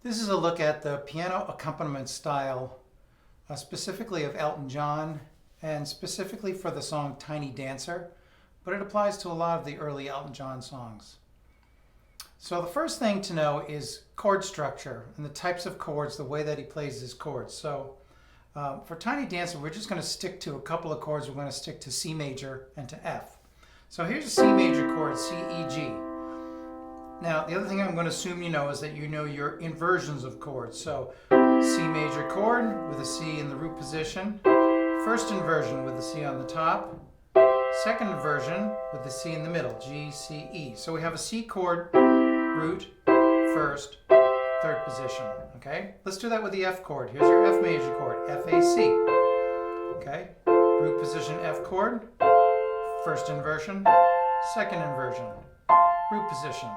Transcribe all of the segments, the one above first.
This is a look at the piano accompaniment style, specifically of Elton John, and specifically for the song Tiny Dancer, but it applies to a lot of the early Elton John songs. So the first thing to know is chord structure and the types of chords, the way that he plays his chords. So for Tiny Dancer, we're just going to stick to a couple of chords. We're going to stick to C major and to F. So here's a C major chord, C, E, G. Now, the other thing I'm going to assume you know is that you know your inversions of chords. So C major chord with a C in the root position, first inversion with the C on the top, second inversion with the C in the middle, G, C, E. So we have a C chord, root, first, third position, okay? Let's do that with the F chord. Here's your F major chord, F, A, C, okay? Root position F chord, first inversion, second inversion, root position.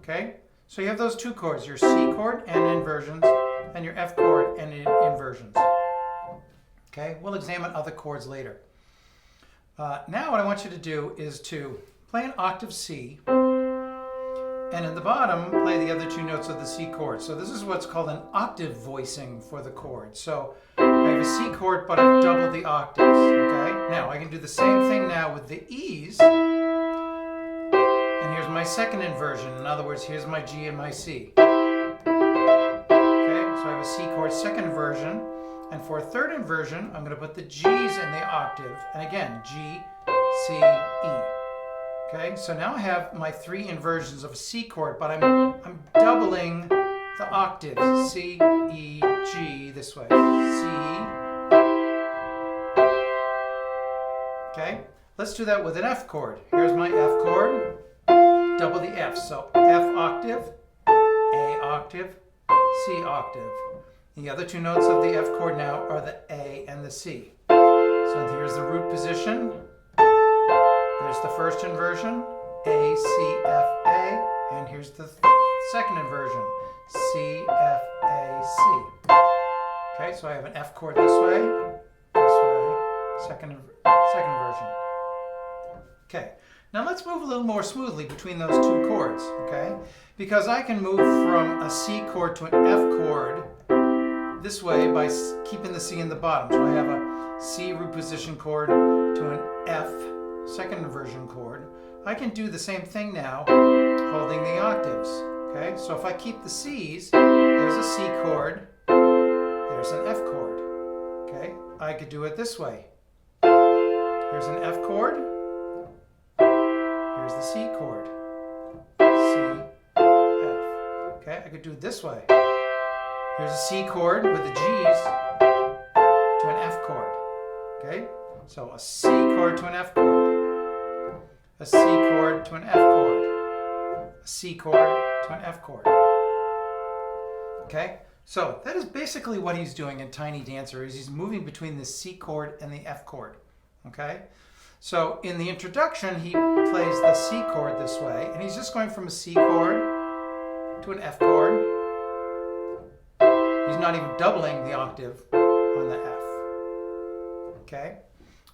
Okay, so you have those two chords, your C chord and inversions, and your F chord and inversions. Okay, we'll examine other chords later. Now what I want you to do is to play an octave C, and in the bottom, play the other two notes of the C chord. So this is what's called an octave voicing for the chord. So I have a C chord, but I've doubled the octaves. Okay, now I can do the same thing now with the E's. And here's my second inversion. In other words, here's my G and my C. Okay, so I have a C chord, second inversion. And for a third inversion, I'm going to put the G's in the octave. And again, G, C, E. Okay, so now I have my three inversions of a C chord, but I'm doubling the octaves. C, E, G, this way. C. Okay, let's do that with an F chord. Here's my F chord. Double the F, so F octave, A octave, C octave. The other two notes of the F chord now are the A and the C. So here's the root position. There's the first inversion, A, C, F, A. And here's the second inversion, C, F, A, C. Okay, so I have an F chord this way, second inversion. Okay. Now let's move a little more smoothly between those two chords, okay? Because I can move from a C chord to an F chord this way by keeping the C in the bottom. So I have a C root position chord to an F second inversion chord. I can do the same thing now, holding the octaves, okay? So if I keep the C's, there's a C chord, there's an F chord, okay? I could do it this way. Here's an F chord. Here's the C chord, C, F. Okay, I could do it this way. Here's a C chord with the G's to an F chord. Okay, so a C chord to an F chord, a C chord to an F chord, a C chord to an F chord. Okay, so that is basically what he's doing in Tiny Dancer, is he's moving between the C chord and the F chord. Okay. So in the introduction, he plays the C chord this way, and he's just going from a C chord to an F chord. He's not even doubling the octave on the F. Okay?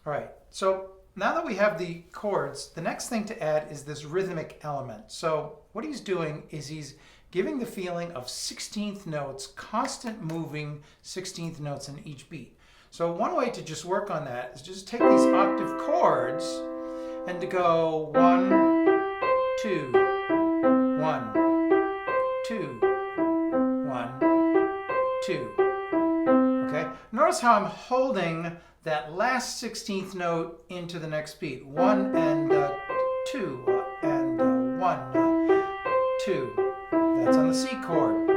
All right. So now that we have the chords, the next thing to add is this rhythmic element. So what he's doing is he's giving the feeling of 16th notes, constant moving 16th notes in each beat. So one way to just work on that is just take these octave chords and to go 1, 2, 1, 2, 1, 2. Okay? Notice how I'm holding that last 16th note into the next beat. 1 and 2 and 1, 2. That's on the C chord.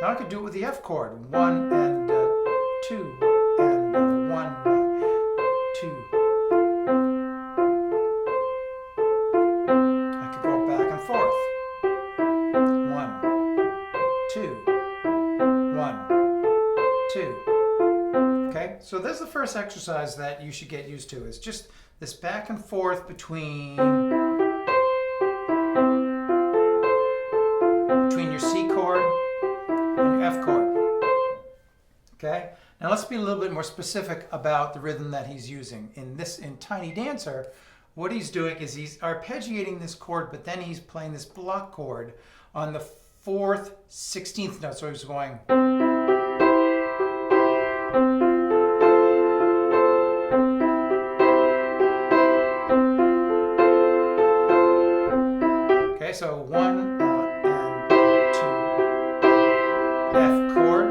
Now I could do it with the F chord. 1 and 2. And 1, 2. I could go back and forth. 1, 2, 1, 2. Okay, so there's the first exercise that you should get used to. It's just this back and forth between your C chord and your F chord. Okay? Now let's be a little bit more specific about the rhythm that he's using. In Tiny Dancer, what he's doing is he's arpeggiating this chord, but then he's playing this block chord on the 4th, 16th note. So he's going. Okay, so 1 and 2, F chord.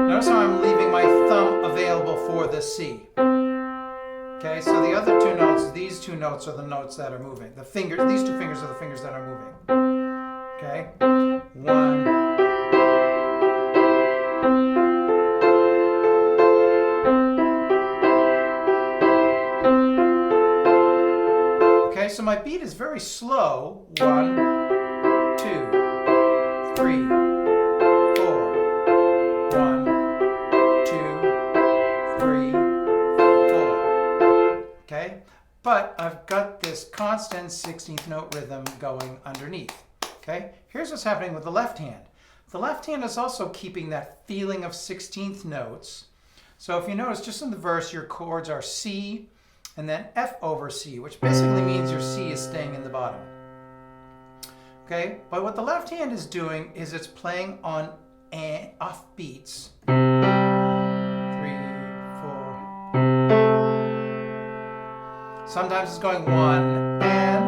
Notice how I'm leaving my thumb available for the C. Okay, so the other two notes, these two notes are the notes that are moving. The fingers, these two fingers are the fingers that are moving. Okay, 1. Okay, so my beat is very slow. 1, 2, 3, 4. 1, 2, 3, 4. Okay, but I've got this constant 16th note rhythm going underneath. Okay, here's what's happening with the left hand. The left hand is also keeping that feeling of 16th notes. So if you notice, just in the verse, your chords are C and then F over C, which basically means your C is staying in the bottom. Okay, but what the left hand is doing is it's playing on off beats. 3, 4. Sometimes it's going 1 and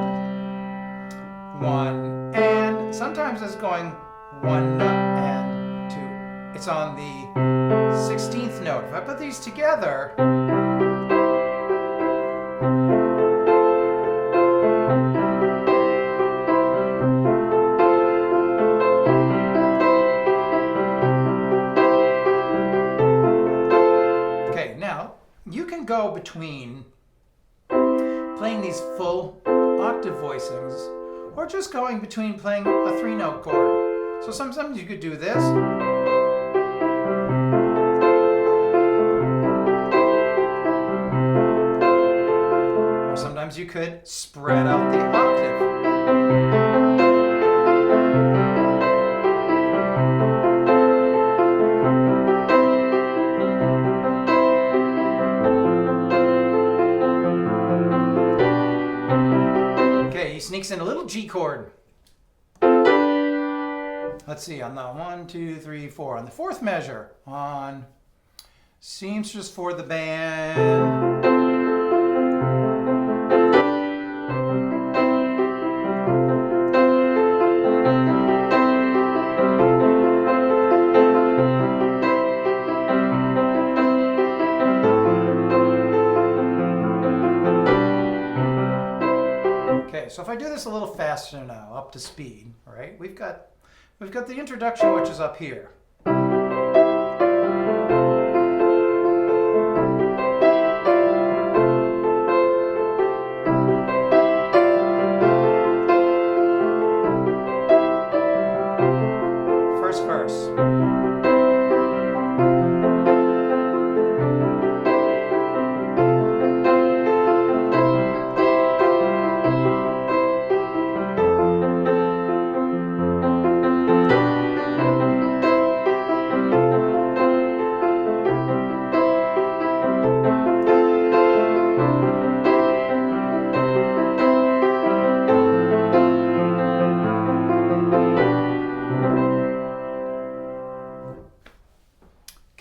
1 and. Sometimes it's going 1 and 2. It's on the 16th note. If I put these together, you can go between playing these full octave voicings or just going between playing a 3-note chord. So sometimes you could do this. Or sometimes you could spread out the octave. Sneaks in a little G chord. Let's see, on the 1, 2, 3, 4. On the 4th measure, on seamstress for the band. So if I do this a little faster now, up to speed, all right? We've got the introduction, which is up here. First verse.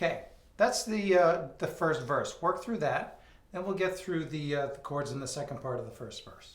Okay, that's the first verse. Work through that, and we'll get through the chords in the second part of the first verse.